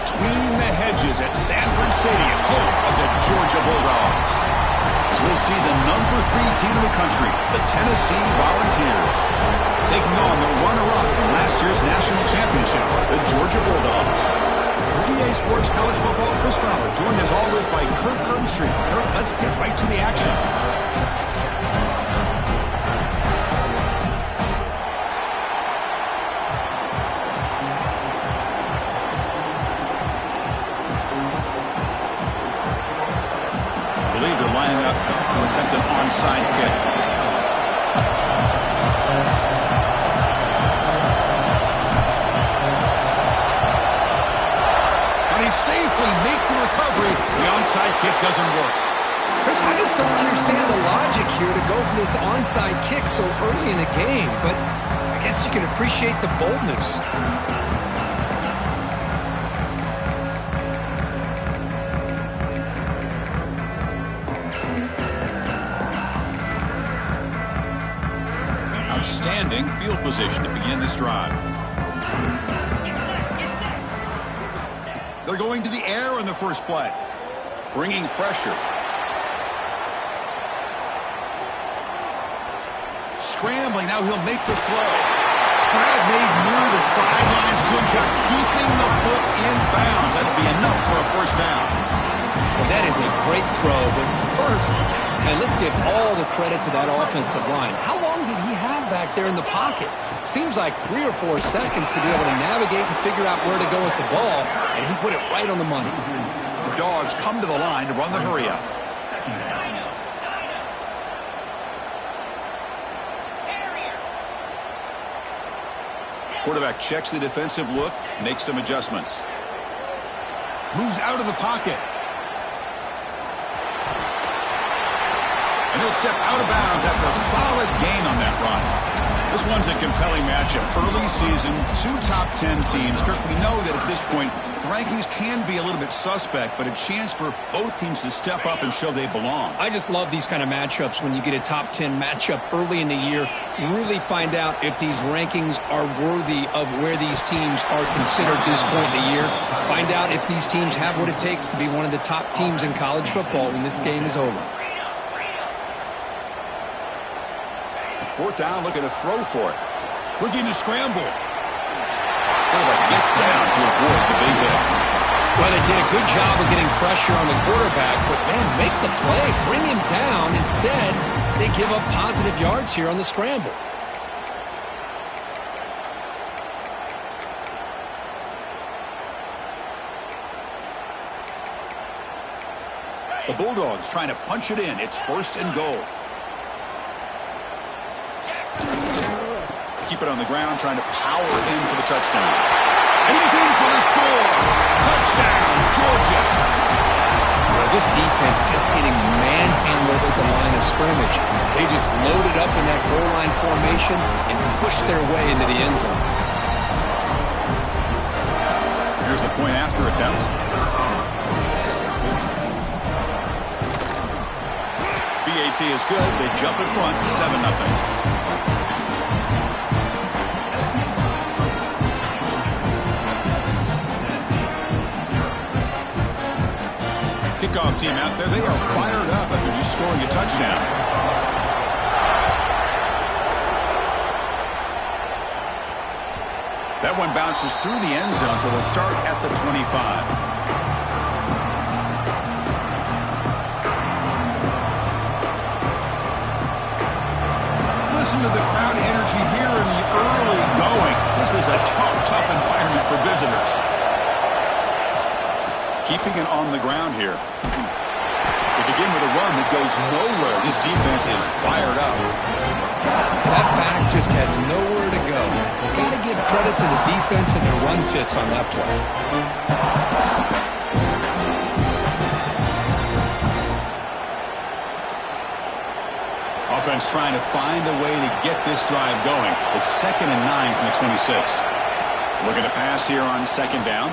between the hedges at Sanford Stadium, home of the Georgia Bulldogs. As we'll see the number 3 team in the country, the Tennessee Volunteers, taking on the runner-up in last year's national championship, the Georgia Bulldogs. For EA Sports College Football, Chris Fowler, joined as always by Kirk Herbstreit. Kirk, let's get right to the action. They're lining up to attempt an onside kick. And he safely makes the recovery. The onside kick doesn't work. Chris, I just don't understand the logic here to go for this onside kick so early in the game, but I guess you can appreciate the boldness. Outstanding field position to begin this drive. They're going to the air in the first play, bringing pressure. Scrambling, now he'll make the throw. Brad made near the sidelines. Good job keeping the foot in bounds. That'll be enough for a first down. Well, that is a great throw, but first, and let's give all the credit to that offensive line. How long did he have back there in the pocket? Seems like 3 or 4 seconds to be able to navigate and figure out where to go with the ball, and he put it right on the money. The Dogs come to the line to run the hurry-up. Quarterback checks the defensive look, makes some adjustments. Moves out of the pocket. And he'll step out of bounds after a solid gain on that run. This one's a compelling matchup. Early season, 2 top 10 teams. Kirk, we know that at this point, the rankings can be a little bit suspect, but a chance for both teams to step up and show they belong. I just love these kind of matchups when you get a top 10 matchup early in the year. Really find out if these rankings are worthy of where these teams are considered at this point in the year. Find out if these teams have what it takes to be one of the top teams in college football when this game is over. 4th down, looking to throw for it. Looking to scramble. Quarterback gets down to avoid the big hit. Well, they did a good job of getting pressure on the quarterback, but, man, make the play. Bring him down. Instead, they give up positive yards here on the scramble. The Bulldogs trying to punch it in. It's 1st and goal. Keep it on the ground, trying to power in for the touchdown. And he's in for the score. Touchdown, Georgia. Well, this defense just getting manhandled at the line of scrimmage. They just loaded up in that goal line formation and pushed their way into the end zone. Here's the point after attempt. BAT is good. They jump in front, 7-0. Kickoff team out there, they are fired up after just scoring a touchdown. That one bounces through the end zone, so they'll start at the 25. Listen to the crowd energy here in the early going. This is a tough environment for visitors. Keeping it on the ground here. They begin with a run that goes nowhere. This defense is fired up. That back just had nowhere to go. Got to give credit to the defense and their run fits on that play. Offense trying to find a way to get this drive going. It's 2nd and 9 from the 26. Looking to pass here on 2nd down.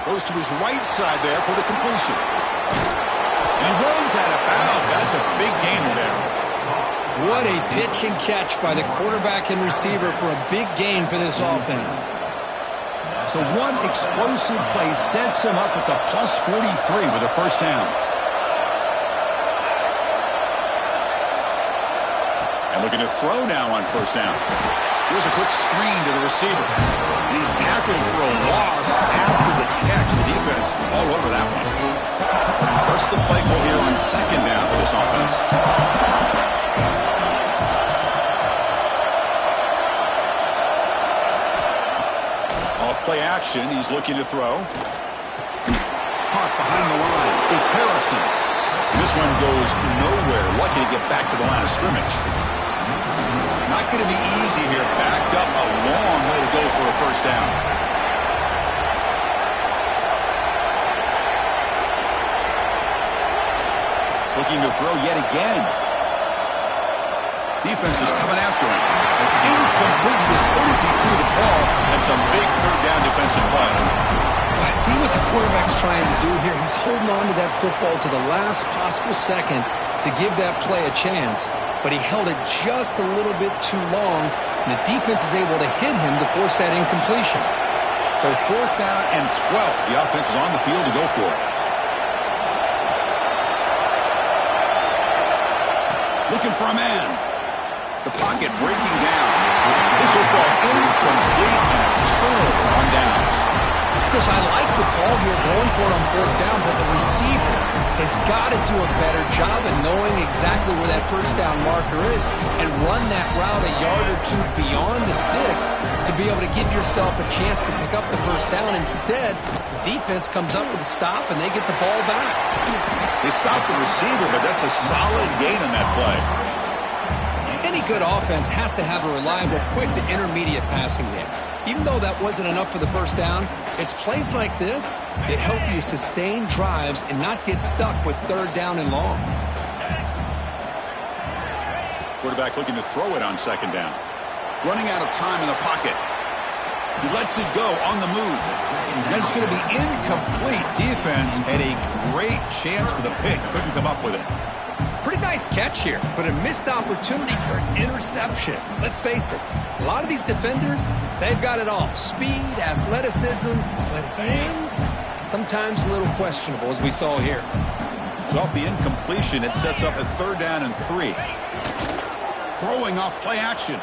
Goes to his right side there for the completion. And he runs out of bounds. That's a big gainer there. What a pitch and catch by the quarterback and receiver for a big gain for this offense. So one explosive play sets him up at the plus 43 with a first down. And looking to throw now on first down. Here's a quick screen to the receiver. And he's tackled for a loss after the catch. The defense all over that one. What's the play call here on second down for this offense? Off play action. He's looking to throw. Caught behind the line. It's Harrison. And this one goes nowhere. Lucky to get back to the line of scrimmage. Not going to be easy here. Backed up a long way to go for a first down. Looking to throw yet again. Defense is coming after him. Incomplete. As good as he threw the ball. That's a big third down defensive play. I see what the quarterback's trying to do here. He's holding on to that football to the last possible second to give that play a chance. But he held it just a little bit too long, and the defense is able to hit him to force that incompletion. So fourth down and 12. The offense is on the field to go for it. Looking for a man. The pocket breaking down. This will fall incomplete and a turnover on downs. Chris, I like the call here going for it on fourth down, but the receiver has got to do a better job of knowing exactly where that first down marker is and run that route a yard or two beyond the sticks to be able to give yourself a chance to pick up the first down. Instead, the defense comes up with a stop and they get the ball back. They stop the receiver, but that's a solid gain on that play. Any good offense has to have a reliable, quick to intermediate passing game. Even though that wasn't enough for the first down, it's plays like this that help you sustain drives and not get stuck with third down and long. Quarterback looking to throw it on second down. Running out of time in the pocket. He lets it go on the move. And it's going to be incomplete. Defense had a great chance for the pick. Couldn't come up with it. Pretty nice catch here, but a missed opportunity for an interception. Let's face it, a lot of these defenders, they've got it all. Speed, athleticism, but hands, sometimes a little questionable, as we saw here. So off the incompletion, it sets up a third down and 3. Throwing off play action.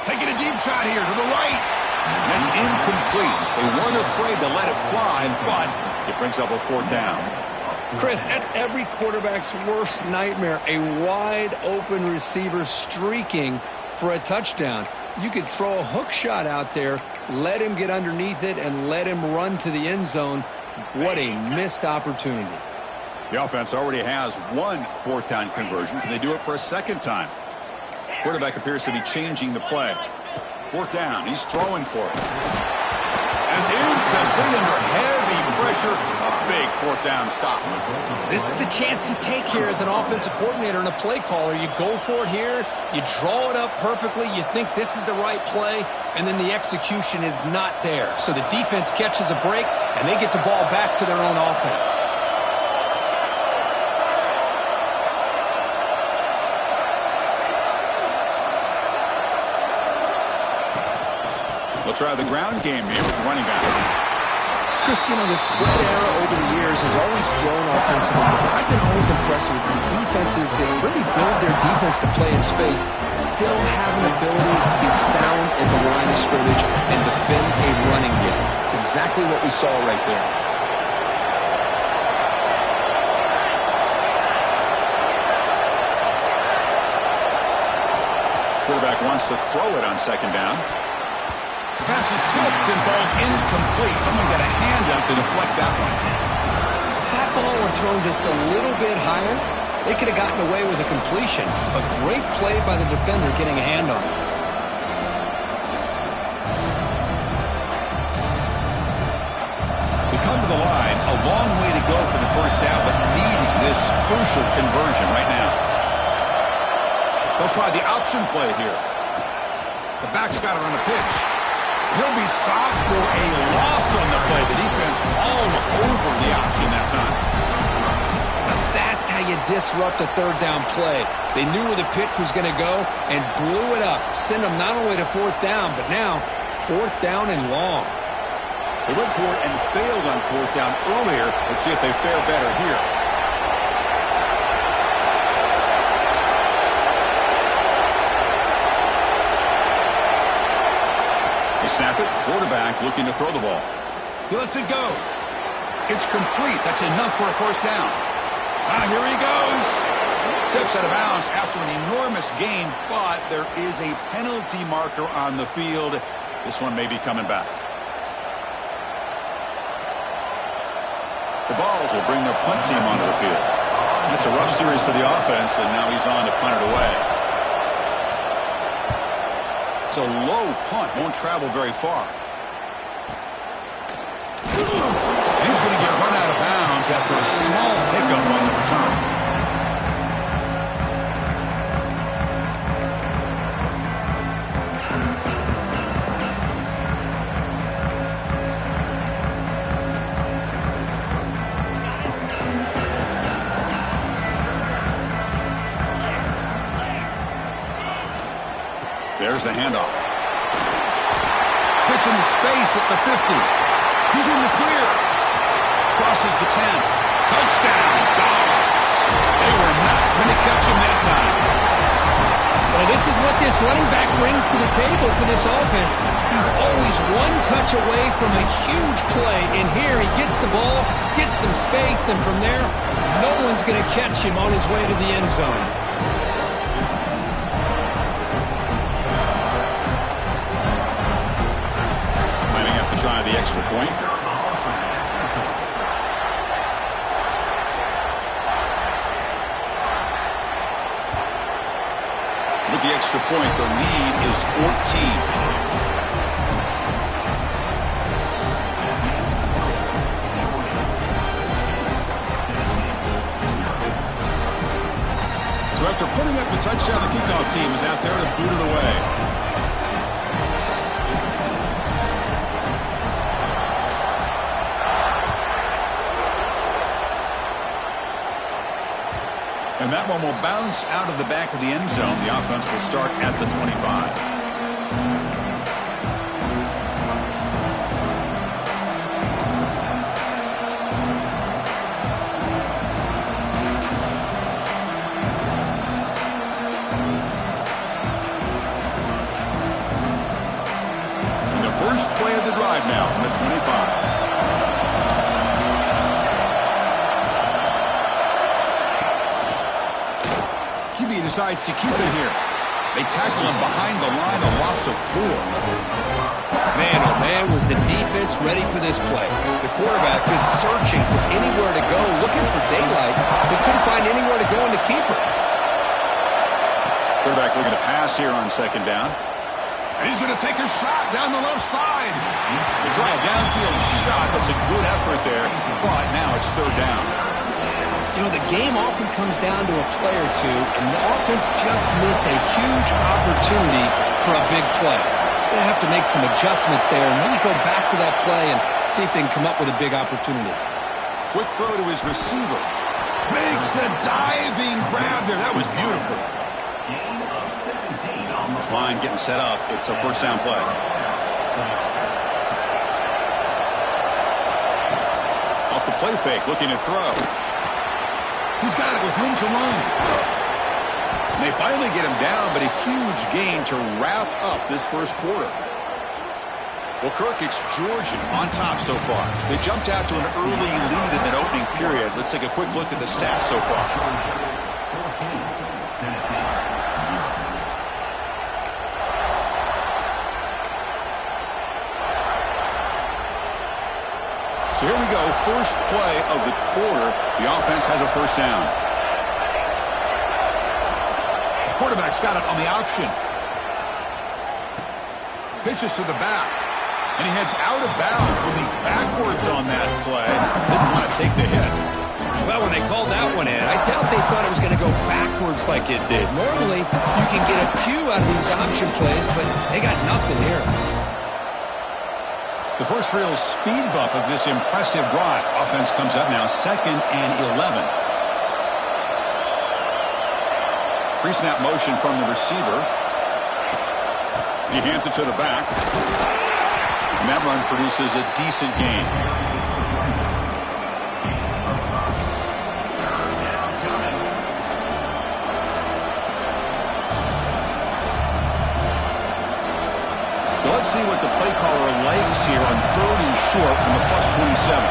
Taking a deep shot here to the right. And that's incomplete. They weren't afraid to let it fly, but it brings up a fourth down. Chris, that's every quarterback's worst nightmare, a wide-open receiver streaking for a touchdown. You could throw a hook shot out there, let him get underneath it, and let him run to the end zone. What a missed opportunity. The offense already has one fourth down conversion. Can they do it for a second time? Quarterback appears to be changing the play. Fourth down. He's throwing for it. And it's incomplete under heavy pressure. A big fourth down stop. This is the chance you take here as an offensive coordinator and a play caller. You go for it here. You draw it up perfectly. You think this is the right play, and then the execution is not there. So the defense catches a break, and they get the ball back to their own offense. They'll try the ground game here with the running back. Chris, you know, the spread era over the years has always grown offensively, but I've been always impressed with defenses that really build their defense to play in space, still have an ability to be sound at the line of scrimmage and defend a running game. It's exactly what we saw right there. Quarterback wants to throw it on second down. Pass is tipped and falls incomplete. Someone got a hand up to deflect that one. If that ball were thrown just a little bit higher, they could have gotten away with a completion. A great play by the defender getting a hand on it. We come to the line. A long way to go for the first down, but needing this crucial conversion right now. They'll try the option play here. The back's got it on the pitch. He'll be stopped for a loss on the play. The defense all over the option that time. Now that's how you disrupt a third down play. They knew where the pitch was going to go and blew it up. Send them not only to fourth down, but now fourth down and long. They went for it and failed on fourth down earlier. Let's see if they fare better here. They snap it. Quarterback looking to throw the ball. He lets it go. It's complete. That's enough for a first down. Here he goes. Steps out of bounds after an enormous gain, but there is a penalty marker on the field. This one may be coming back. The Vols will bring their punt team onto the field. It's a rough series for the offense, and now he's on to punt it away. It's a low punt, won't travel very far. And he's going to get run out of bounds after a small pickup on the return. There's the handoff. Gets into space at the 50. He's in the clear. Crosses the 10. Touchdown, Dogs. They were not going to catch him that time. Well, this is what this running back brings to the table for this offense. He's always one touch away from a huge play. And here he gets the ball, gets some space, and from there, no one's going to catch him on his way to the end zone. Try the extra point. With the extra point, the lead is 14. So after putting up the touchdown, the kickoff team is out there to boot it away. And that one will bounce out of the back of the end zone. The offense will start at the 25. And the first play of the drive now from the 25. Decides to keep it here. They tackle him behind the line, a loss of 4. Man, oh man, was the defense ready for this play. The quarterback just searching for anywhere to go, looking for daylight, but couldn't find anywhere to go in the keeper. Quarterback looking to pass here on second down. And he's going to take a shot down the left side. They try a downfield shot. That's a good effort there, but now it's third down. You know, the game often comes down to a play or two, and the offense just missed a huge opportunity for a big play. They have to make some adjustments there and maybe go back to that play and see if they can come up with a big opportunity. Quick throw to his receiver. Makes a diving grab there. That was beautiful. This line getting set up. It's a first down play. Off the play fake, looking to throw. He's got it with room to run. And they finally get him down, but a huge gain to wrap up this first quarter. Well, Kirk, it's Georgia on top so far. They jumped out to an early lead in that opening period. Let's take a quick look at the stats so far. So here we go, first play of the quarter. The offense has a first down. The quarterback's got it on the option. Pitches to the back. And he heads out of bounds, moving backwards on that play. Didn't want to take the hit. Well, when they called that one in, I doubt they thought it was going to go backwards like it did. Normally, you can get a few out of these option plays, but they got nothing here. The first real speed bump of this impressive drive. Offense comes up now, 2nd and 11. Pre-snap motion from the receiver. He hands it to the back. And that run produces a decent gain. So let's see what the play caller likes here on 3rd and short from the +27.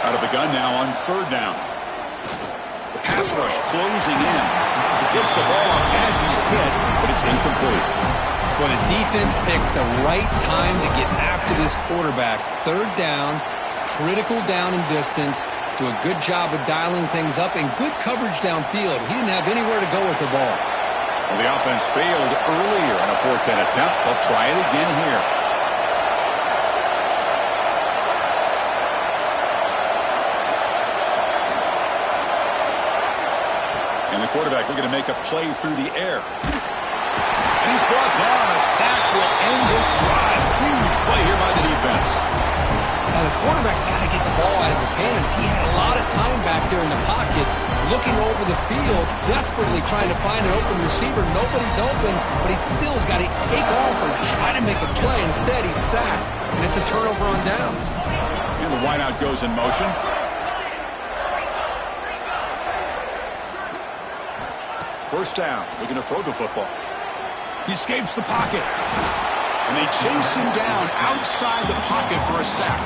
Out of the gun now on 3rd down. The pass rush closing in. Gets the ball off as he's hit, but it's incomplete. Well, the defense picks the right time to get after this quarterback. 3rd down, critical down and distance. Do a good job of dialing things up and good coverage downfield. He didn't have anywhere to go with the ball. Well, the offense failed earlier on a 4th down attempt. They'll try it again here. And the quarterback looking to make a play through the air. And he's brought down. A sack will end this drive. Huge play here by the defense. Now the quarterback's got to get the ball out of his hands. He had a lot of time back there in the pocket, looking over the field, desperately trying to find an open receiver. Nobody's open, but he still's got to take off or try to make a play. Instead, he's sacked, and it's a turnover on downs. And the wideout goes in motion. First down, looking to throw the football. He escapes the pocket. And they chase him down outside the pocket for a sack.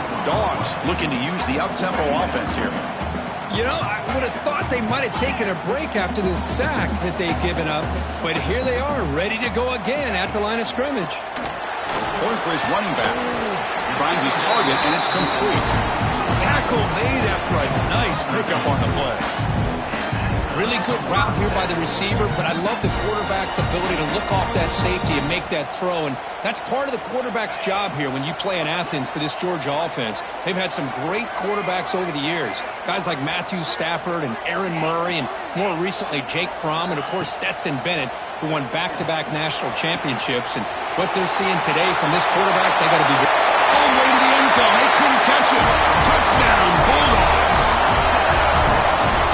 The Dogs looking to use the up-tempo offense here. You know, I would have thought they might have taken a break after this sack that they've given up. But here they are, ready to go again at the line of scrimmage. Going for his running back. Finds his target, and it's complete. Tackle made after a nice pickup on the play. Really good route here by the receiver, but I love the quarterback's ability to look off that safety and make that throw. And that's part of the quarterback's job here when you play in Athens for this Georgia offense. They've had some great quarterbacks over the years. Guys like Matthew Stafford and Aaron Murray and more recently Jake Fromm and, of course, Stetson Bennett, who won back-to-back national championships. And what they're seeing today from this quarterback, they got to be all the way to the end zone. They couldn't catch it. Touchdown, Bulldogs.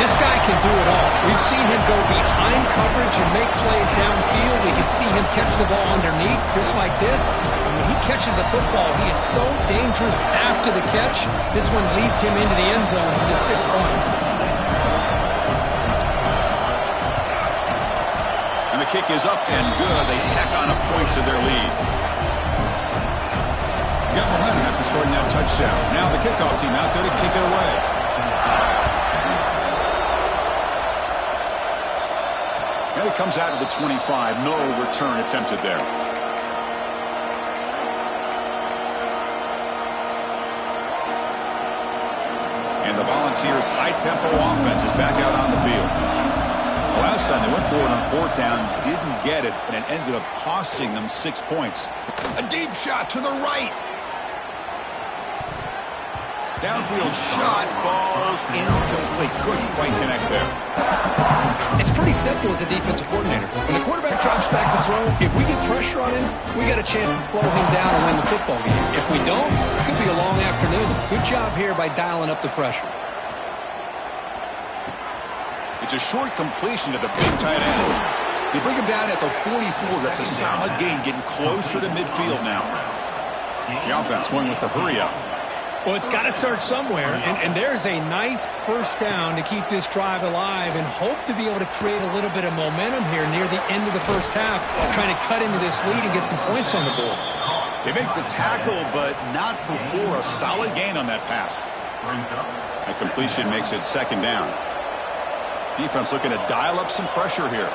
This guy can do it all. We've seen him go behind coverage and make plays downfield. We can see him catch the ball underneath just like this. And when he catches a football, he is so dangerous after the catch. This one leads him into the end zone for the 6 points. And the kick is up and good. They tack on a point to their lead. Got momentum after scoring that touchdown. Now the kickoff team out there to kick it away. And it comes out of the 25. No return attempted there. And the Volunteers' high-tempo offense is back out on the field. The last time they went forward on 4th down, didn't get it, and it ended up costing them 6 points. A deep shot to the right. Downfield shot falls incomplete. Couldn't quite connect there. It's pretty simple as a defensive coordinator. When the quarterback drops back to throw, if we get pressure on him, we got a chance to slow him down and win the football game. If we don't, it could be a long afternoon. Good job here by dialing up the pressure. It's a short completion to the big tight end. They bring him down at the 44. That's a solid gain, getting closer to midfield now. The offense going with the hurry up. Well, it's got to start somewhere, and there's a nice first down to keep this drive alive and hope to be able to create a little bit of momentum here near the end of the first half, trying to cut into this lead and get some points on the board. They make the tackle, but not before a solid gain on that pass. That completion makes it 2nd down. Defense looking to dial up some pressure here.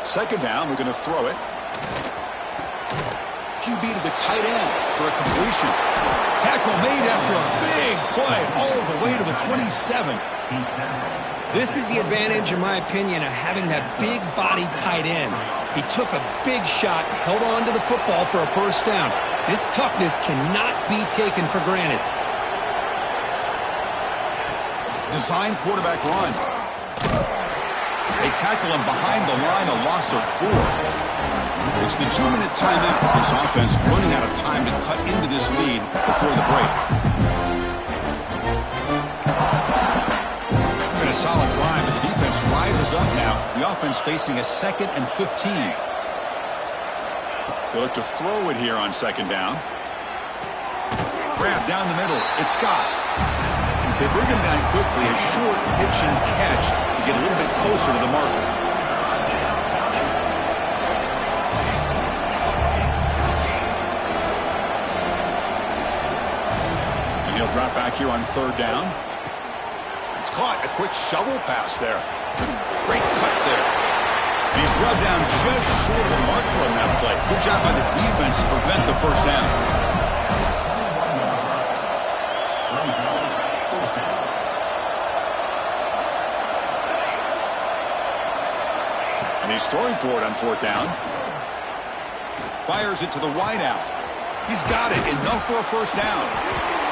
Second down, we're going to throw it. QB to the tight end for a completion. Tackle made after a big play all the way to the 27. This is the advantage, in my opinion, of having that big body tight end. He took a big shot, held on to the football for a first down. This toughness cannot be taken for granted. Design quarterback run. They tackle him behind the line, a loss of 4. It's the 2-minute timeout. This offense running out of time to cut into this lead before the break. Been a solid drive, and the defense rises up now. The offense facing a 2nd and 15. They look to throw it here on 2nd down. Grab down the middle. It's Scott. They bring him down quickly. A short pitch and catch to get a little bit closer to the marker. And he'll drop back here on 3rd down. It's caught. A quick shovel pass there. Great cut there. And he's brought down just short of the marker on that play. Good job by the defense to prevent the 1st down. And he's throwing for it on 4th down. Fires it to the wideout. He's got it. Enough for a 1st down.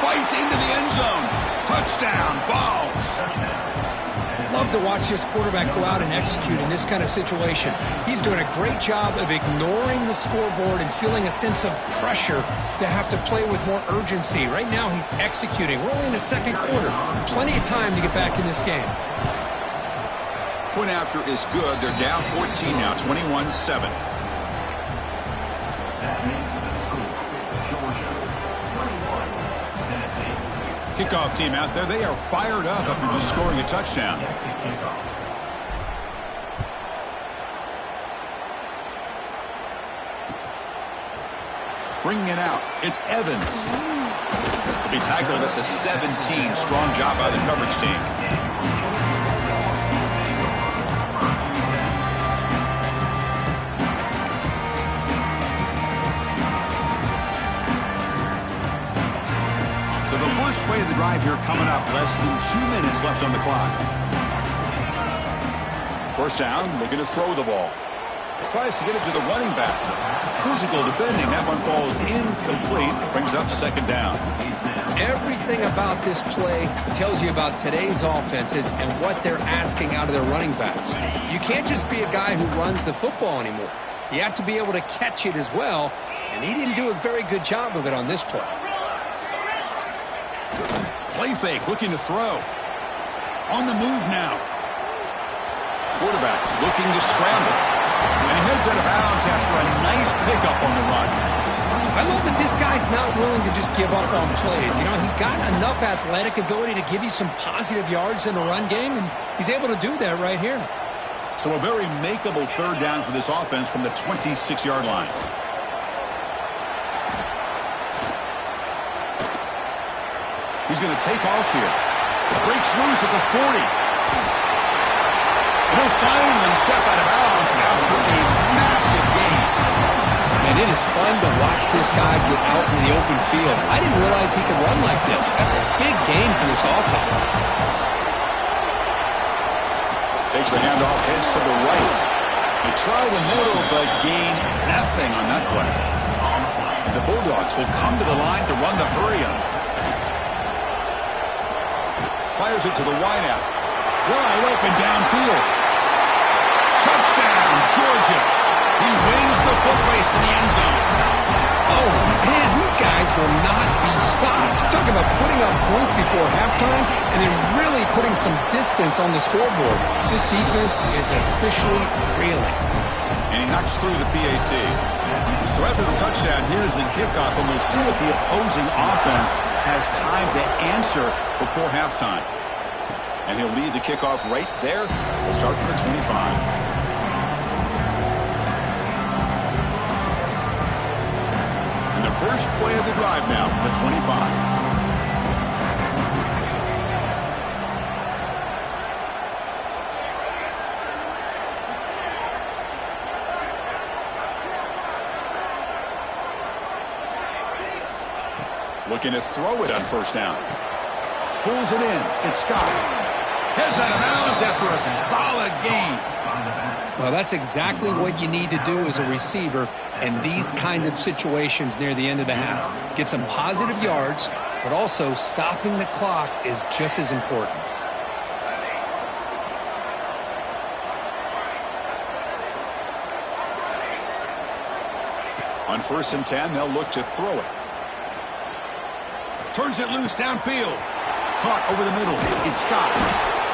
Fights into the end zone. Touchdown. Balls. Love to watch this quarterback go out and execute in this kind of situation. He's doing a great job of ignoring the scoreboard and feeling a sense of pressure to have to play with more urgency. Right now he's executing. We're only in the 2nd quarter. Plenty of time to get back in this game. Point after is good. They're down 14 now, 21-7. Kickoff team out there. They are fired up after just scoring a touchdown. Bringing it out. It's Evans. He'll be tackled at the 17. Strong job by the coverage team. So the first play of the drive here coming up. Less than 2 minutes left on the clock. 1st down, looking to throw the ball. Tries to get it to the running back. Physical defending. That one falls incomplete. Brings up 2nd down. Everything about this play tells you about today's offenses and what they're asking out of their running backs. You can't just be a guy who runs the football anymore. You have to be able to catch it as well, and he didn't do a very good job of it on this play. Play fake, looking to throw. On the move now. Quarterback looking to scramble. And he heads out of bounds after a nice pickup on the run. I love that this guy's not willing to just give up on plays. You know, he's got enough athletic ability to give you some positive yards in the run game, and he's able to do that right here. So a very makeable 3rd down for this offense from the 26-yard line. He's going to take off here. Breaks loose at the 40. And he'll finally step out of bounds after a massive gain. And it is fun to watch this guy get out in the open field. I didn't realize he could run like this. That's a big gain for this offense. Takes the handoff, heads to the right. They try the middle, but gain nothing on that play. And the Bulldogs will come to the line to run the hurry-up. Fires it to the wideout. Wide open downfield. Touchdown, Georgia. He wins the foot race to the end zone. Oh, man, these guys will not be stopped. Talk about putting up points before halftime and then really putting some distance on the scoreboard. This defense is officially reeling. And he knocks through the PAT. So after the touchdown, here's the kickoff, and we'll see if the opposing offense has time to answer before halftime. And he'll lead the kickoff right there. We'll start from the 25. And the first play of the drive now, the 25. Looking to throw it on 1st down. Pulls it in. It's Scott. Heads out of bounds after a solid gain. Well, that's exactly what you need to do as a receiver in these kind of situations near the end of the half. Get some positive yards, but also stopping the clock is just as important. On 1st and 10, they'll look to throw it. Turns it loose downfield. Caught over the middle. It's Scott.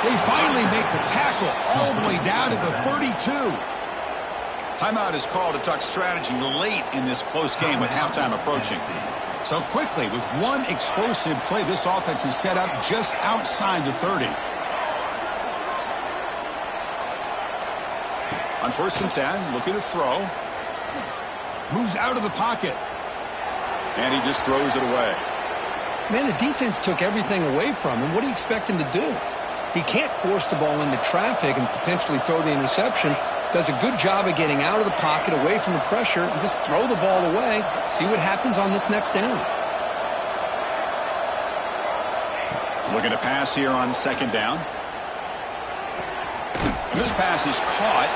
They finally make the tackle all the way down to the 32. Timeout is called to tuck strategy late in this close game with halftime approaching. So quickly, with one explosive play, this offense is set up just outside the 30. On 1st and 10, looking to throw. Moves out of the pocket. And he just throws it away. Man, the defense took everything away from him. What do you expect him to do? He can't force the ball into traffic and potentially throw the interception. Does a good job of getting out of the pocket, away from the pressure, and just throw the ball away. See what happens on this next down. Looking to pass here on 2nd down. And this pass is caught.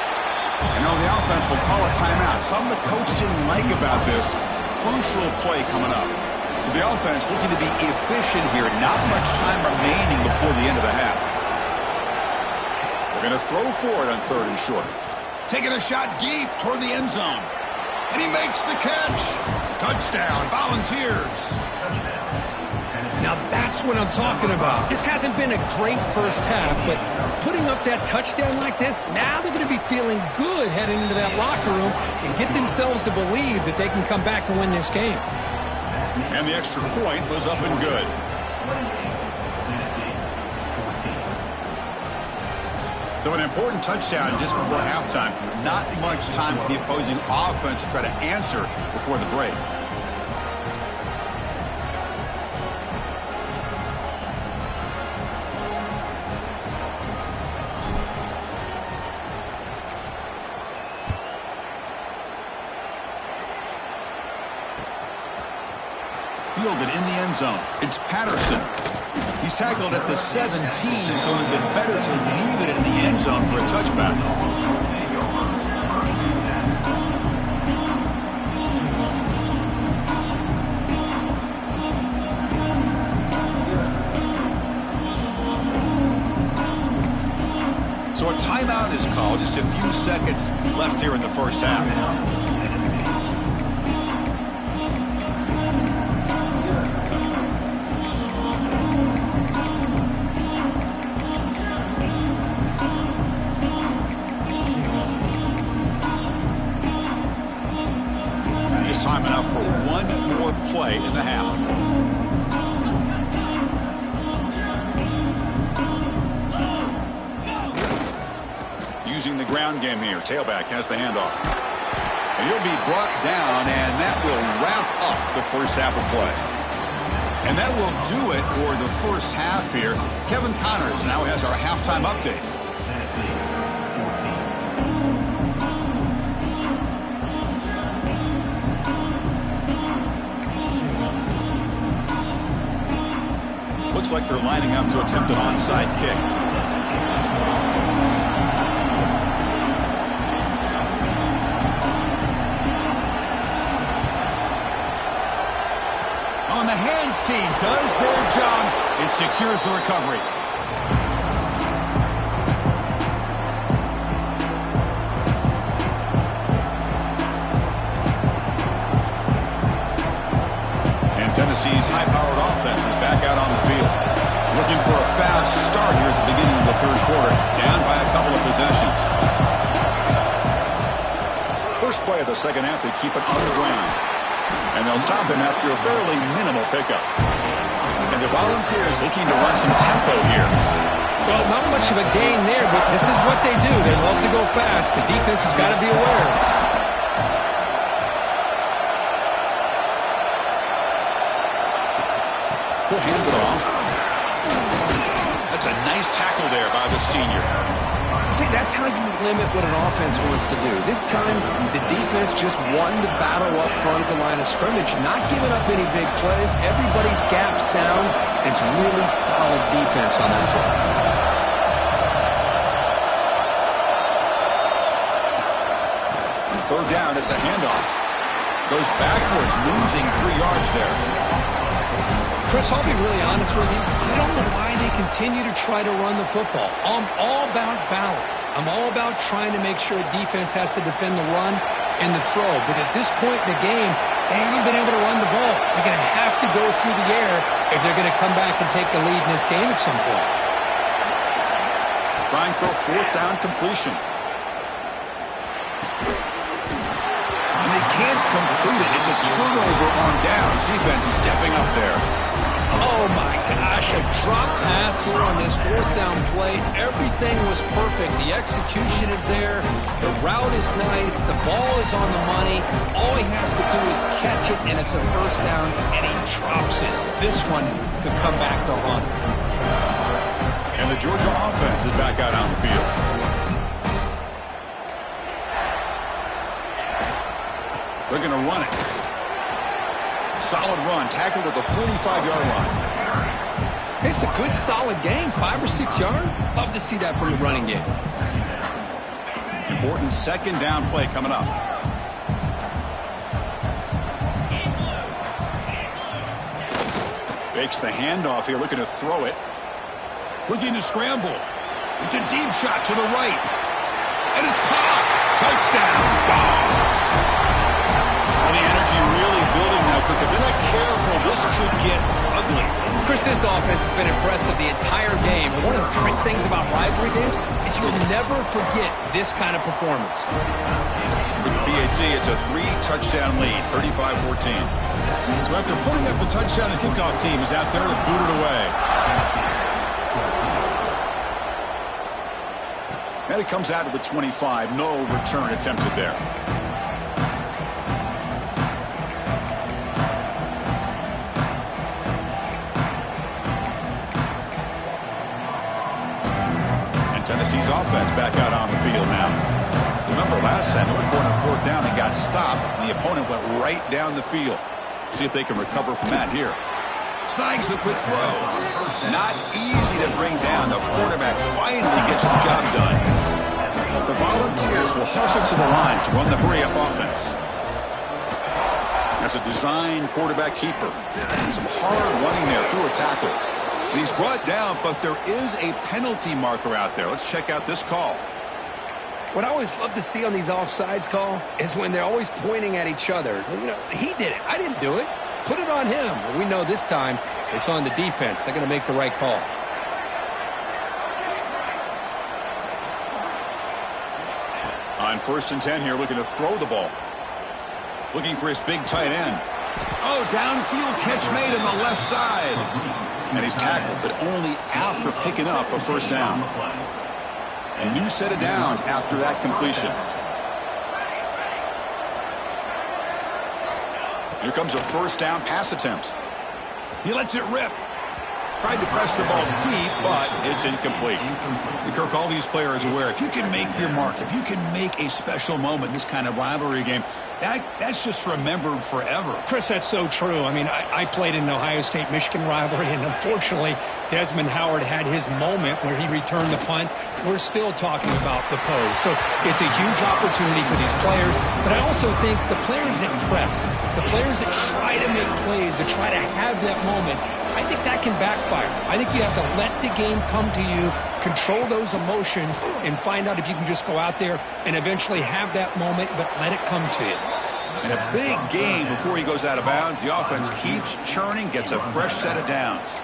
And now the offense will call a timeout. Something the coach didn't like about this. Crucial play coming up. So the offense looking to be efficient here. Not much time remaining before the end of the half. They're going to throw for it on 3rd and short. Taking a shot deep toward the end zone. And he makes the catch. Touchdown, Volunteers. Now that's what I'm talking about. This hasn't been a great first half, but putting up that touchdown like this, now they're going to be feeling good heading into that locker room and get themselves to believe that they can come back and win this game. And the extra point was up and good. So an important touchdown just before halftime. Not much time for the opposing offense to try to answer before the break. Fielded in the end zone. It's Patterson. He's tackled at the 17, so it would have been better to leave it in the end zone for a touchback. So a timeout is called. Just a few seconds left here in the first half. Time enough for one more play in the half. Using the ground game here. Tailback has the handoff. And he'll be brought down, and that will wrap up the first half of play. And that will do it for the first half here. Kevin Connors now has our halftime update. Looks like they're lining up to attempt an onside kick. On the hands team does their job. It secures the recovery. Tennessee's high-powered offense is back out on the field. Looking for a fast start here at the beginning of the third quarter. Down by a couple of possessions. First play of the second half, they keep it on the ground. And they'll stop him after a fairly minimal pickup. And the Volunteers looking to run some tempo here. Well, not much of a gain there, but this is what they do. They love to go fast. The defense has got to be aware. He'll hand it off. That's a nice tackle there by the senior. See, that's how you limit what an offense wants to do. This time, the defense just won the battle up front at the line of scrimmage, not giving up any big plays. Everybody's gap sound. It's really solid defense on that play. On third down, it's a handoff. Goes backwards, losing 3 yards there. Chris, I'll be really honest with you. I don't know why they continue to try to run the football. I'm all about balance. I'm all about trying to make sure defense has to defend the run and the throw. But at this point in the game, they haven't been able to run the ball. They're going to have to go through the air if they're going to come back and take the lead in this game at some point. Trying for a fourth down completion. And they can't complete it. It's a turnover on downs. Defense stepping up there. Oh, my gosh, a drop pass here on this fourth down play. Everything was perfect. The execution is there. The route is nice. The ball is on the money. All he has to do is catch it, and it's a first down, and he drops it. This one could come back to haunt him. And the Georgia offense is back out on the field. They're going to run it. Solid run, tackled at the 45-yard line. It's a good, solid game. 5 or 6 yards. Love to see that from the running game. Important second down play coming up. Fakes the handoff here, looking to throw it. Looking to scramble. It's a deep shot to the right. And it's caught. Touchdown. Dogs. Well, the energy really building now, Cook. If they're not careful, this could get ugly. Chris, this offense has been impressive the entire game. And one of the great things about rivalry games is you'll never forget this kind of performance. With the BAT, it's a 3-touchdown lead, 35-14. So after putting up a touchdown, the kickoff team is out there to boot it away. And it comes out of the 25. No return attempted there. And Tennessee's offense back out on the field now. Remember last time they went for it on fourth down and got stopped, and the opponent went right down the field. See if they can recover from that here. Snags the quick throw. Not easy to bring down. The quarterback finally gets the job done. The Volunteers will hustle to the line to run the hurry-up offense. That's a designed quarterback keeper. Some hard running there through a tackle. And he's brought down, but there is a penalty marker out there. Let's check out this call. What I always love to see on these offsides call is when they're always pointing at each other. You know, he did it. I didn't do it. Put it on him. But we know this time it's on the defense. They're going to make the right call. On 1st and 10 here, looking to throw the ball. Looking for his big tight end. Oh, downfield catch made on the left side. And he's tackled, but only after picking up a first down. A new set of downs after that completion. Here comes a first down pass attempt. He lets it rip. Tried to press the ball deep, but it's incomplete. And Kirk, all these players are aware, if you can make your mark, if you can make a special moment in this kind of rivalry game, that's just remembered forever. Chris, that's so true. I mean, I played in the Ohio State-Michigan rivalry, and unfortunately, Desmond Howard had his moment where he returned the punt. We're still talking about the pose. So it's a huge opportunity for these players, but I also think the players that press, the players that try to make plays, that try to have that moment, I think that can backfire. I think you have to let the game come to you, control those emotions, and find out if you can just go out there and eventually have that moment, but let it come to you. And a big game before he goes out of bounds. The offense keeps churning, gets a fresh set of downs.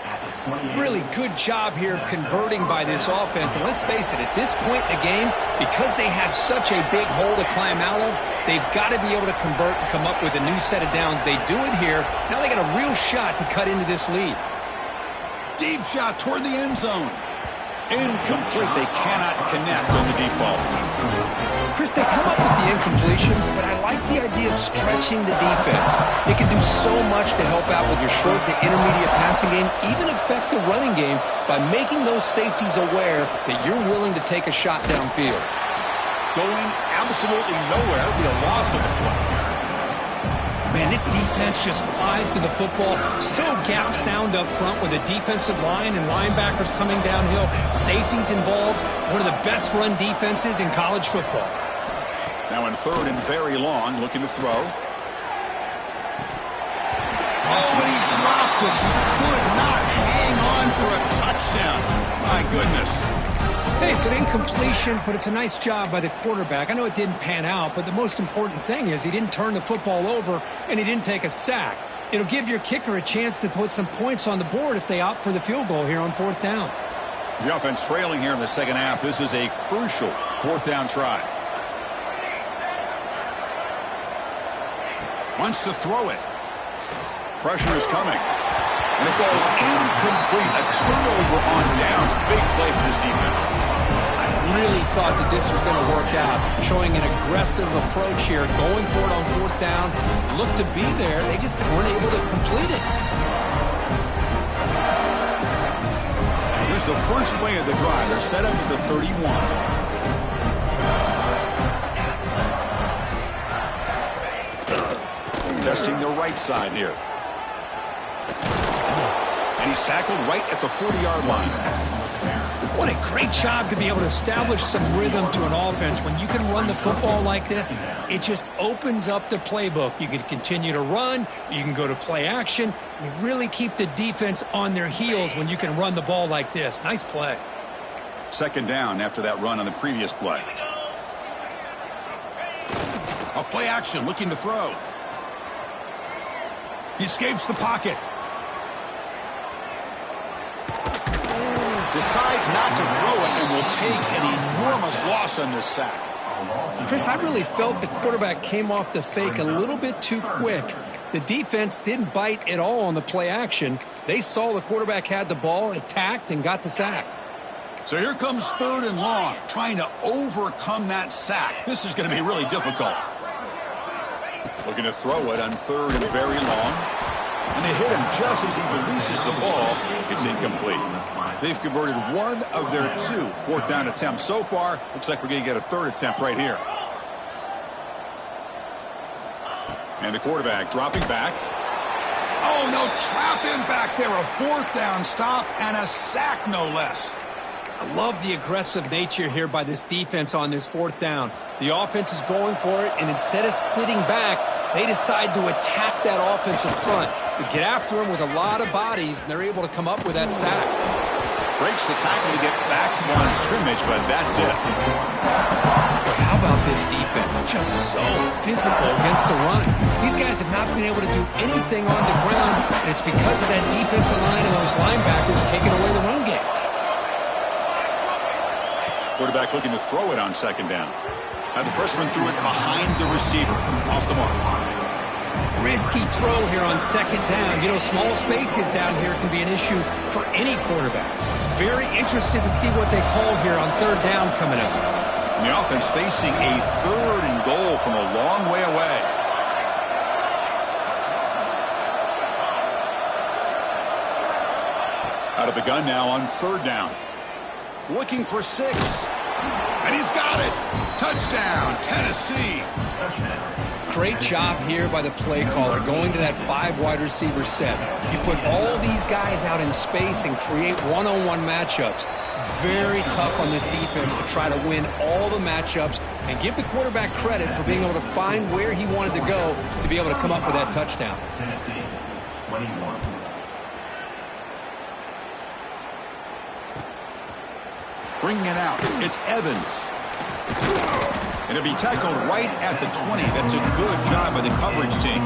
Really good job here of converting by this offense. And let's face it, at this point in the game, because they have such a big hole to climb out of, they've got to be able to convert and come up with a new set of downs. They do it here. Now they got a real shot to cut into this lead. Deep shot toward the end zone. Incomplete. They cannot connect on the deep ball. Chris, they come up with the incompletion, but I like the idea of stretching the defense. It can do so much to help out with your short to intermediate passing game, even affect the running game by making those safeties aware that you're willing to take a shot downfield. Going absolutely nowhere would be a loss of the play. Man, this defense just flies to the football. So gap sound up front with a defensive line and linebackers coming downhill. Safeties involved. One of the best run defenses in college football. Now in 3rd and very long, looking to throw. Oh, and he dropped it. He could touchdown. My goodness. Hey, it's an incompletion, but it's a nice job by the quarterback. I know it didn't pan out, but the most important thing is he didn't turn the football over and he didn't take a sack. It'll give your kicker a chance to put some points on the board if they opt for the field goal here on 4th down. The offense trailing here in the second half. This is a crucial 4th down try. Wants to throw it. Pressure is coming. And it goes incomplete. A turnover on downs. Big play for this defense. I really thought that this was going to work out. Showing an aggressive approach here. Going for it on 4th down. Looked to be there. They just weren't able to complete it. Here's the first play of the drive. They're set up at the 31. Testing the right side here. And he's tackled right at the 40-yard line. What a great job to be able to establish some rhythm to an offense. When you can run the football like this, it just opens up the playbook. You can continue to run. You can go to play action. You really keep the defense on their heels when you can run the ball like this. Nice play. Second down after that run on the previous play. A play action looking to throw. He escapes the pocket. Decides not to throw it and will take an enormous loss on this sack. Chris, I really felt the quarterback came off the fake a little bit too quick. The defense didn't bite at all on the play action. They saw the quarterback had the ball, attacked, and got the sack. So here comes 3rd and long, trying to overcome that sack. This is going to be really difficult. Looking to throw it on 3rd and very long. And they hit him just as he releases the ball. It's incomplete. They've converted one of their 2 4th down attempts so far. Looks like we're going to get a 3rd attempt right here. And the quarterback dropping back. Oh, no, trap him back there. A 4th down stop and a sack, no less. I love the aggressive nature here by this defense on this 4th down. The offense is going for it, and instead of sitting back, they decide to attack that offensive front. They get after him with a lot of bodies, and they're able to come up with that sack. Breaks the tackle to get back to the line of scrimmage, but that's it. How about this defense? Just so physical against the run. These guys have not been able to do anything on the ground, and it's because of that defensive line and those linebackers taking away the run game. Quarterback looking to throw it on 2nd down. Now the freshman threw it behind the receiver. Off the mark. Risky throw here on 2nd down. You know, small spaces down here can be an issue for any quarterback. Very interested to see what they call here on 3rd down coming up. And the offense facing a 3rd and goal from a long way away. Out of the gun now on 3rd down. Looking for 6. And he's got it. Touchdown, Tennessee. Great job here by the play caller, going to that 5 wide receiver set. You put all these guys out in space and create one-on-one matchups. It's very tough on this defense to try to win all the matchups and give the quarterback credit for being able to find where he wanted to go to be able to come up with that touchdown. Tennessee, 21. Bringing it out, it's Evans. And it'll be tackled right at the 20. That's a good job by the coverage team.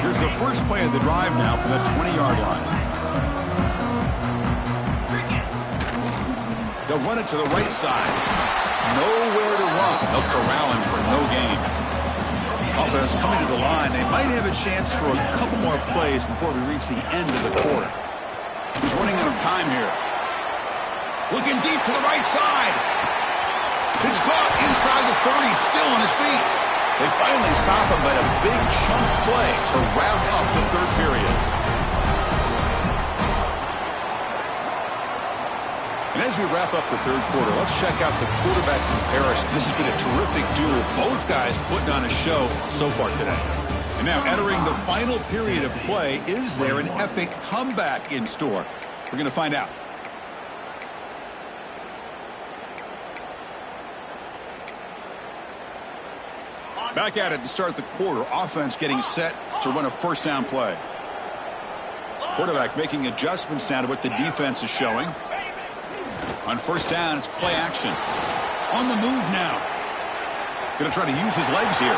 Here's the first play of the drive now from the 20-yard line. They'll run it to the right side. Nowhere to run. They'll corral him for no gain. Offense coming to the line. They might have a chance for a couple more plays before we reach the end of the quarter. He's running out of time here. Looking deep to the right side. It's caught inside the 30, still on his feet. They finally stop him, but a big chunk play to wrap up the 3rd period. And as we wrap up the 3rd quarter, let's check out the quarterback comparison. This has been a terrific duel. Both guys putting on a show so far today. And now entering the final period of play, is there an epic comeback in store? We're going to find out. Back at it to start the quarter. Offense getting set to run a first down play. Quarterback making adjustments now to what the defense is showing. On first down, it's play action. On the move now. Going to try to use his legs here.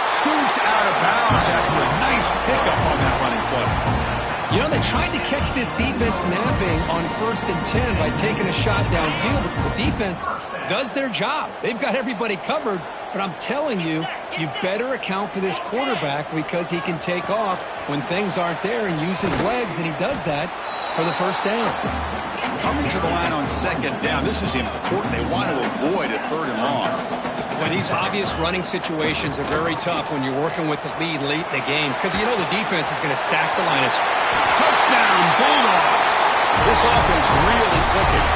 Scoots out of bounds after a nice pickup on that running play. You know, they tried to catch this defense napping on 1st and 10 by taking a shot downfield. But the defense does their job. They've got everybody covered. But I'm telling you, you better account for this quarterback because he can take off when things aren't there and use his legs, and he does that for the first down. Coming to the line on 2nd down, this is important. They want to avoid a 3rd and long. When these obvious running situations are very tough when you're working with the lead late in the game because you know the defense is going to stack the line. Touchdown, Bulldogs! This offense really clicking.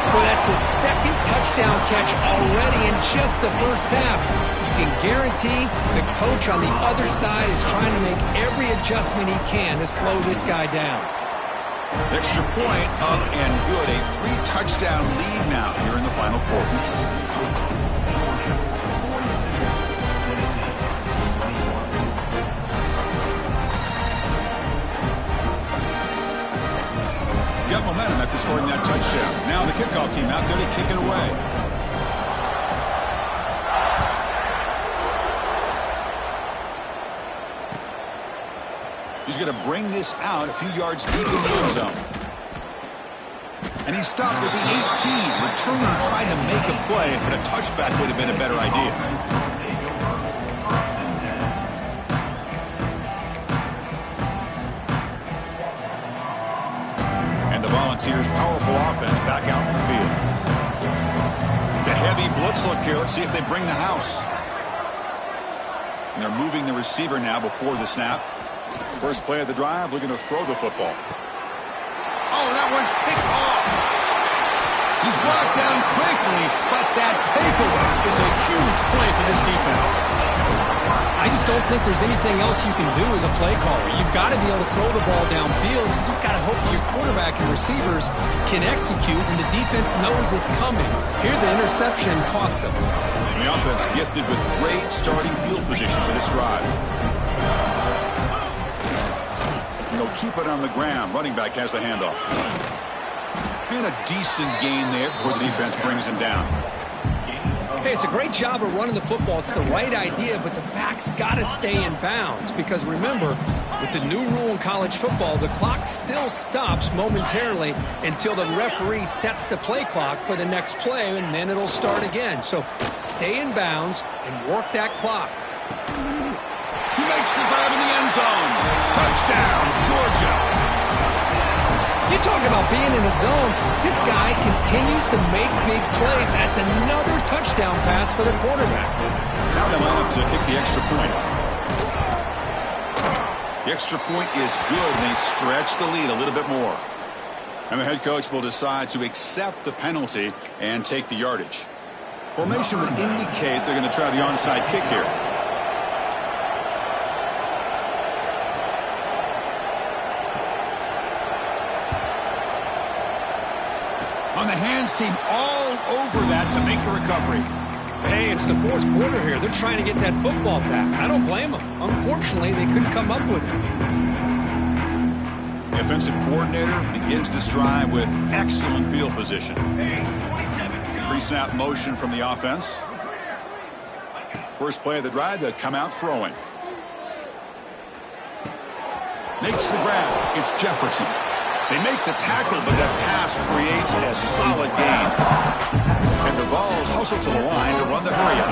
Well, that's his 2nd touchdown catch already in just the first half. You can guarantee the coach on the other side is trying to make every adjustment he can to slow this guy down. Extra point up and good. A 3-touchdown lead now here in the final quarter. Got momentum after scoring that touchdown. Now the kickoff team out there to kick it away. He's going to bring this out a few yards deep in the end zone. And he stopped at the 18, returning, trying to make a play, but a touchback would have been a better idea. Volunteers' powerful offense back out in the field. It's a heavy blitz look here. Let's see if they bring the house. And they're moving the receiver now before the snap. First play of the drive, looking to throw the football. Oh, that one's picked off. He's brought down quickly, but that takeaway is a huge play for this defense. I just don't think there's anything else you can do as a play caller. You've got to be able to throw the ball downfield. You just got to hope that your quarterback and receivers can execute when the defense knows it's coming. Here, the interception cost them. And the offense gifted with great starting field position for this drive. And they'll keep it on the ground. Running back has the handoff. And a decent gain there before the defense brings him down. Hey, it's a great job of running the football. It's the right idea, but the back's got to stay in bounds. Because remember, with the new rule in college football, the clock still stops momentarily until the referee sets the play clock for the next play, and then it'll start again. So stay in bounds and work that clock. He makes the grab in the end zone. Touchdown, Georgia. You talk about being in the zone. This guy continues to make big plays. That's another touchdown pass for the quarterback. Now they line up to kick the extra point. The extra point is good, and they stretch the lead a little bit more. And the head coach will decide to accept the penalty and take the yardage. Formation would indicate they're going to try the onside kick here. On the hands team all over that to make the recovery. Hey, it's the 4th quarter here. They're trying to get that football back. I don't blame them. Unfortunately, they couldn't come up with it. The offensive coordinator begins this drive with excellent field position. Pre-snap motion from the offense. First play of the drive, they come out throwing. Makes the grab. It's Jefferson. They make the tackle, but that pass creates a solid gain. And the Vols hustle to the line to run the hurry up.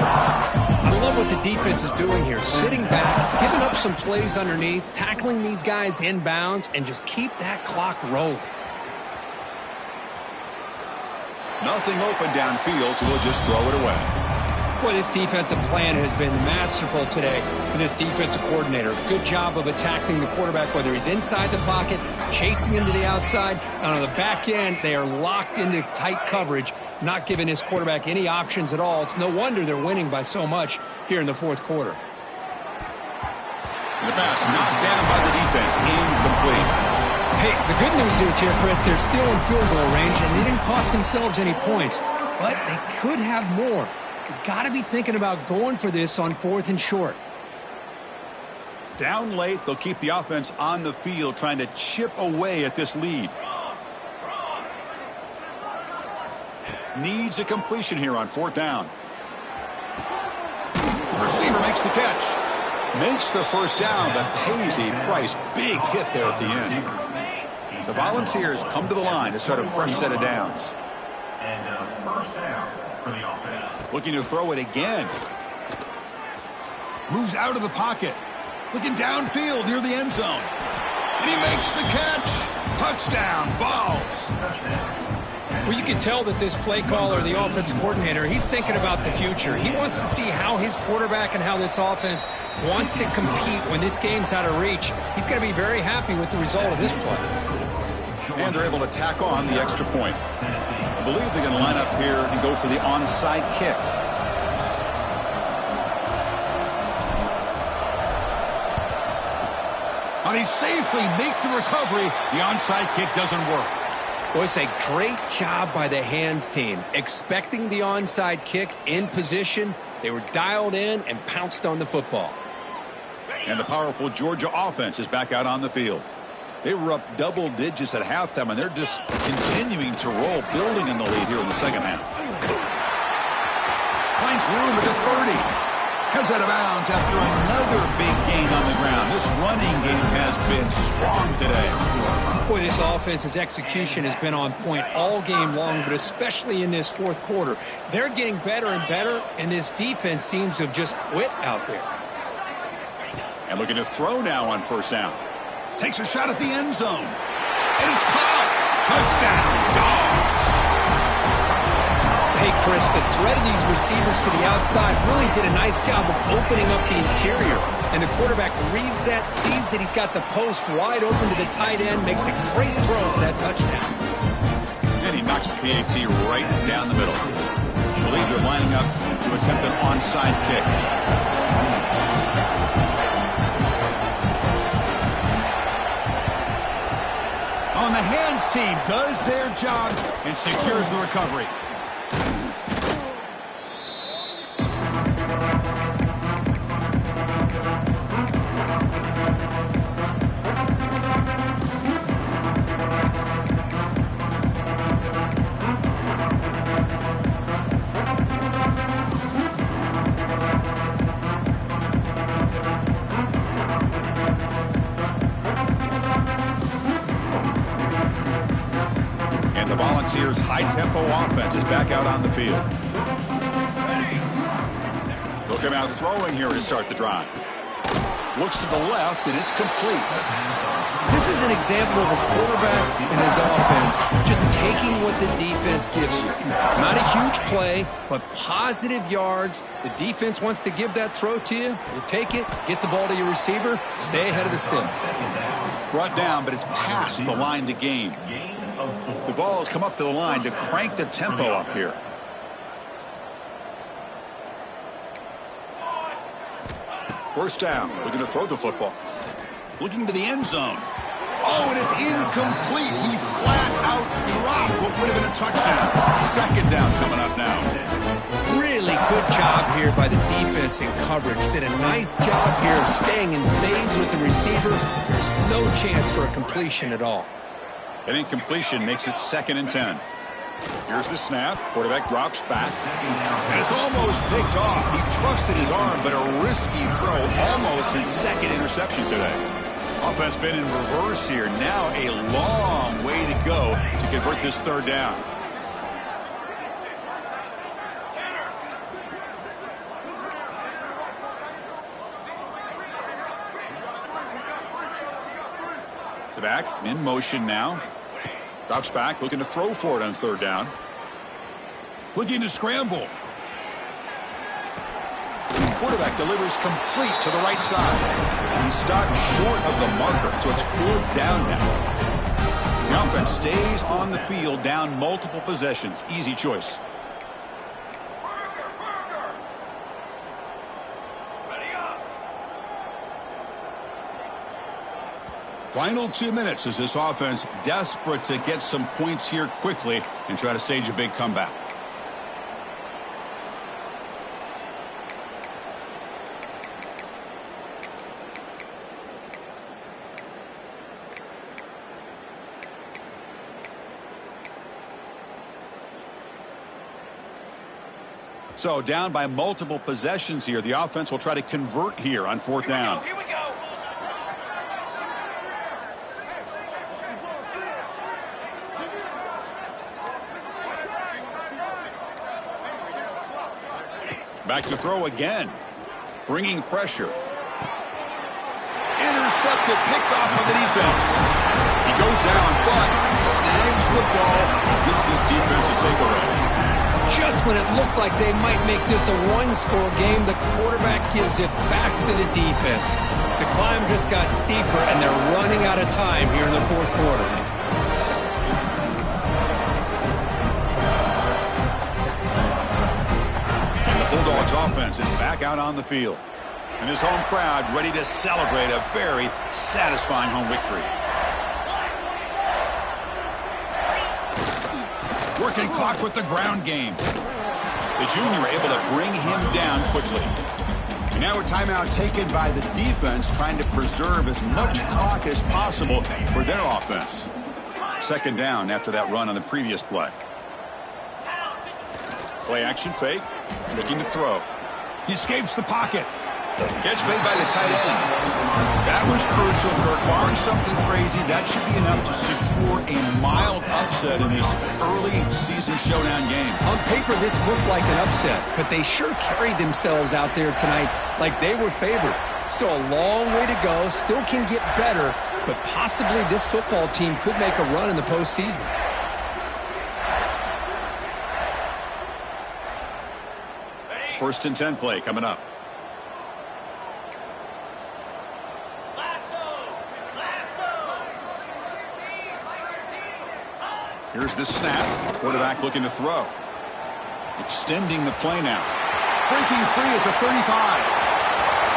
I love what the defense is doing here. Sitting back, giving up some plays underneath, tackling these guys in bounds, and just keep that clock rolling. Nothing open downfield, so we'll just throw it away. Boy, this defensive plan has been masterful today for this defensive coordinator. Good job of attacking the quarterback, whether he's inside the pocket, chasing him to the outside. And on the back end, they are locked into tight coverage, not giving his quarterback any options at all. It's no wonder they're winning by so much here in the 4th quarter. The pass knocked down by the defense, incomplete. Hey, the good news is here, Chris, they're still in field goal range, and they didn't cost themselves any points. But they could have more. You got to be thinking about going for this on 4th and short. Down late, they'll keep the offense on the field trying to chip away at this lead. Needs a completion here on 4th down. The receiver makes the catch. Makes the first down, but pays a price. Big hit there at the end. The Volunteers come to the line to start a fresh set of downs. And first down for the offense. Looking to throw it again. Moves out of the pocket. Looking downfield near the end zone. And he makes the catch. Touchdown, Vols. Well, you can tell that this play caller, the offense coordinator, he's thinking about the future. He wants to see how his quarterback and how this offense wants to compete when this game's out of reach. He's going to be very happy with the result of this play. And they're able to tack on the extra point. I believe they're going to line up here and go for the onside kick. And he safely makes the recovery. The onside kick doesn't work. Well, it's a great job by the hands team. Expecting the onside kick in position, they were dialed in and pounced on the football. And the powerful Georgia offense is back out on the field. They were up double digits at halftime, and they're just continuing to roll, building in the lead here in the second half. Finds room at the 30. Comes out of bounds after another big gain on the ground. This running game has been strong today. Boy, this offense's execution has been on point all game long, but especially in this fourth quarter. They're getting better and better, and this defense seems to have just quit out there. And looking to throw now on first down. Takes a shot at the end zone. And it's caught. Touchdown, Dogs. Hey, Chris, the threat of these receivers to the outside really did a nice job of opening up the interior. And the quarterback reads that, sees that he's got the post wide open to the tight end, makes a great throw for that touchdown. And he knocks the PAT right down the middle. I believe they're lining up to attempt an onside kick. On the hands team does their job and secures the recovery. And the Volunteers' high-tempo offense is back out on the field. They'll come out throwing here to start the drive. Looks to the left, and it's complete. This is an example of a quarterback and his offense just taking what the defense gives you. Not a huge play, but positive yards. The defense wants to give that throw to you. You take it, get the ball to your receiver, stay ahead of the sticks. Brought down, but it's past the line to gain. The Vols come up to the line to crank the tempo up here. First down, looking to throw the football. Looking to the end zone. Oh, and it's incomplete. He flat out dropped what would have been a touchdown. Second down coming up now. Really good job here by the defense in coverage. Did a nice job here of staying in phase with the receiver. There's no chance for a completion at all. An incompletion makes it 2nd and 10. Here's the snap. Quarterback drops back. And it's almost picked off. He trusted his arm, but a risky throw. Almost his 2nd interception today. Offense been in reverse here. Now a long way to go to convert this 3rd down. The back in motion now. Drops back, looking to throw for it on 3rd down. Looking to scramble. Quarterback delivers complete to the right side. He stopped short of the marker, so it's 4th down now. The offense stays on the field, down multiple possessions. Easy choice. Final 2 minutes as this offense desperate to get some points here quickly and try to stage a big comeback. So down by multiple possessions here. The offense will try to convert here on 4th down. Here we go. Back to throw again. Bringing pressure. Intercepted, picked off by the defense. He goes down, but snags the ball and gives this defense a takeaway. Just when it looked like they might make this a one-score game, the quarterback gives it back to the defense. The climb just got steeper, and they're running out of time here in the 4th quarter. Bulldogs offense is back out on the field. And this home crowd ready to celebrate a very satisfying home victory. Working clock with the ground game. The junior able to bring him down quickly. And now a timeout taken by the defense, trying to preserve as much clock as possible for their offense. 2nd down after that run on the previous play. Play action fake. Looking to throw. He escapes the pocket. Catch made by the tight end. That was crucial, Kirk. Barring something crazy, that should be enough to secure a mild upset in this early season showdown game. On paper, this looked like an upset, but they sure carried themselves out there tonight like they were favored. Still a long way to go. Still can get better, but possibly this football team could make a run in the postseason. First and 10 play coming up. Here's the snap. Quarterback looking to throw. Extending the play now. Breaking free at the 35.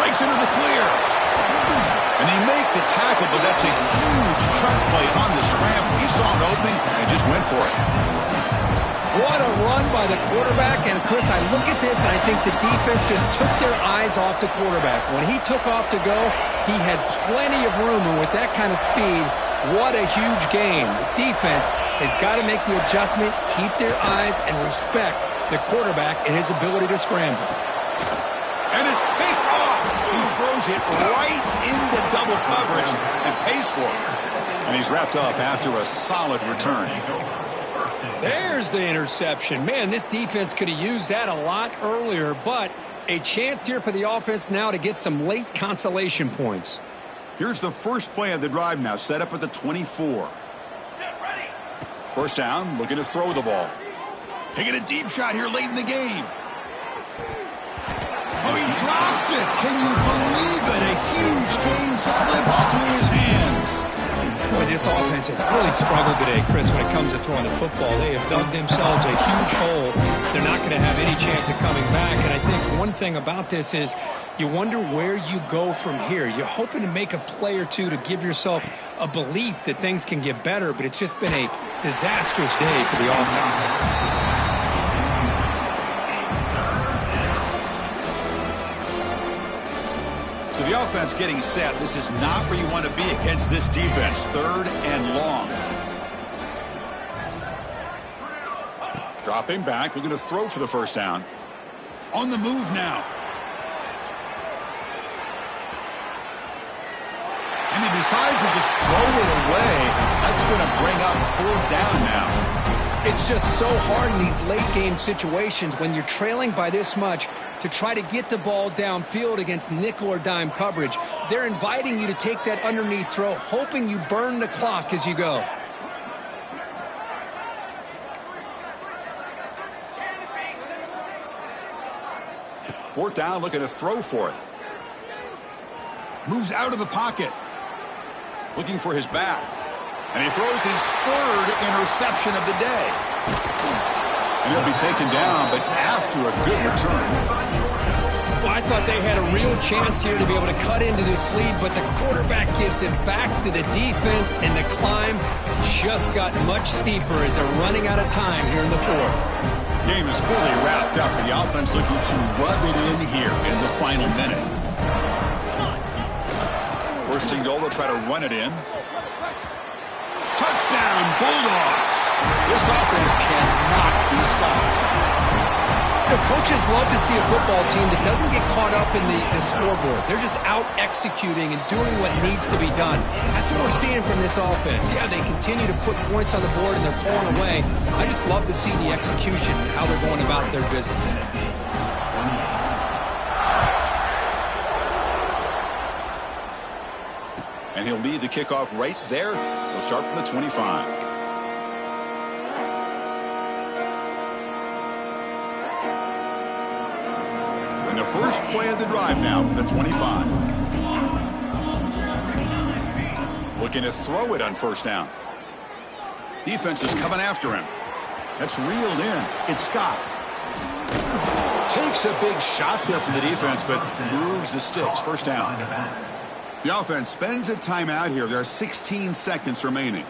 Breaks into the clear. And they make the tackle, but that's a huge truck play on the scramble. He saw an opening and just went for it. What a run by the quarterback. And, Chris, I look at this, and I think the defense just took their eyes off the quarterback. When he took off to go, he had plenty of room. And with that kind of speed, what a huge game. The defense has got to make the adjustment, keep their eyes, and respect the quarterback and his ability to scramble. And it's picked off. He throws it right into double coverage and pays for it. And he's wrapped up after a solid return. There's the interception. Man, this defense could have used that a lot earlier, but a chance here for the offense now to get some late consolation points. Here's the first play of the drive now, set up at the 24. First down, looking to throw the ball. Taking a deep shot here late in the game. Oh, he dropped it. Can you believe it? A huge gain slips through his hands. Boy, this offense has really struggled today, Chris, when it comes to throwing the football. They have dug themselves a huge hole. They're not going to have any chance of coming back. And I think one thing about this is you wonder where you go from here. You're hoping to make a play or two to give yourself a belief that things can get better, but it's just been a disastrous day for the offense. So the offense getting set. This is not where you want to be against this defense. 3rd and long. Dropping back, looking to throw for the first down. On the move now. And he decides to just throw it away. That's going to bring up 4th down now. It's just so hard in these late game situations when you're trailing by this much to try to get the ball downfield against nickel or dime coverage. They're inviting you to take that underneath throw, hoping you burn the clock as you go. Fourth down, looking to throw for it. Moves out of the pocket. Looking for his back. And he throws his 3rd interception of the day. And he'll be taken down, but after a good return. Well, I thought they had a real chance here to be able to cut into this lead, but the quarterback gives it back to the defense, and the climb just got much steeper as they're running out of time here in the 4th. Game is fully wrapped up. The offense looking to rub it in here in the final minute. First and goal, they'll try to run it in. Touchdown, Bulldogs. This offense cannot be stopped. Coaches love to see a football team that doesn't get caught up in the scoreboard. They're just out executing and doing what needs to be done. That's what we're seeing from this offense. Yeah, they continue to put points on the board and they're pulling away. I just love to see the execution, how they're going about their business. And he'll lead the kickoff right there. He'll start from the 25. And the first play of the drive now for the 25. Looking to throw it on first down. Defense is coming after him. That's reeled in. It's Scott. Takes a big shot there from the defense, but moves the sticks. First down. The offense spends a timeout here. There are 16 seconds remaining.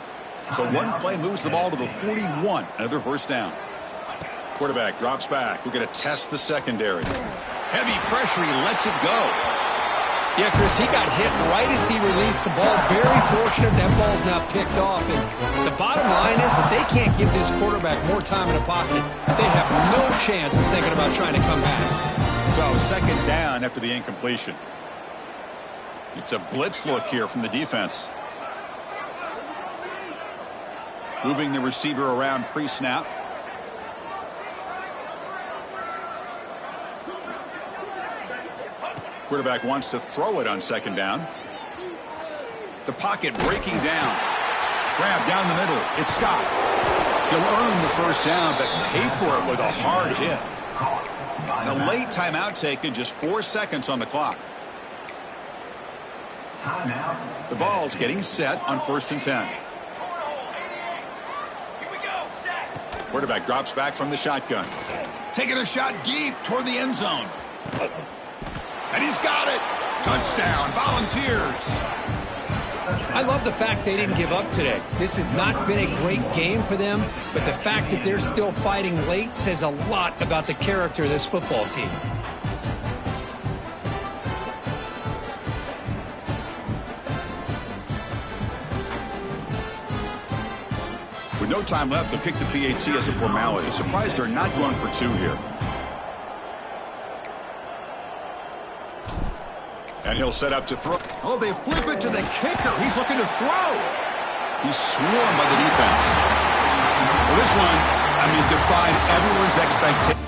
So one play moves the ball to the 41. Another first down. Quarterback drops back. We're going to test the secondary. Heavy pressure. He lets it go. Yeah, Chris, he got hit right as he released the ball. Very fortunate that ball's not picked off. And the bottom line is that they can't give this quarterback more time in the pocket. They have no chance of thinking about trying to come back. So second down after the incompletion. It's a blitz look here from the defense. Moving the receiver around pre-snap. Quarterback wants to throw it on second down. The pocket breaking down. Grab down the middle. It's Scott. He'll earn the first down, but pay for it with a hard hit. And a late timeout taken, just 4 seconds on the clock. The ball's getting set on 1st and 10. Quarterback drops back from the shotgun. Taking a shot deep toward the end zone. And he's got it. Touchdown, Volunteers. I love the fact they didn't give up today. This has not been a great game for them, but the fact that they're still fighting late says a lot about the character of this football team. With no time left, they'll kick the PAT as a formality. Surprised they're not going for 2 here. And he'll set up to throw. Oh, they flip it to the kicker. He's looking to throw. He's swarmed by the defense. Well, this one, defied everyone's expectations.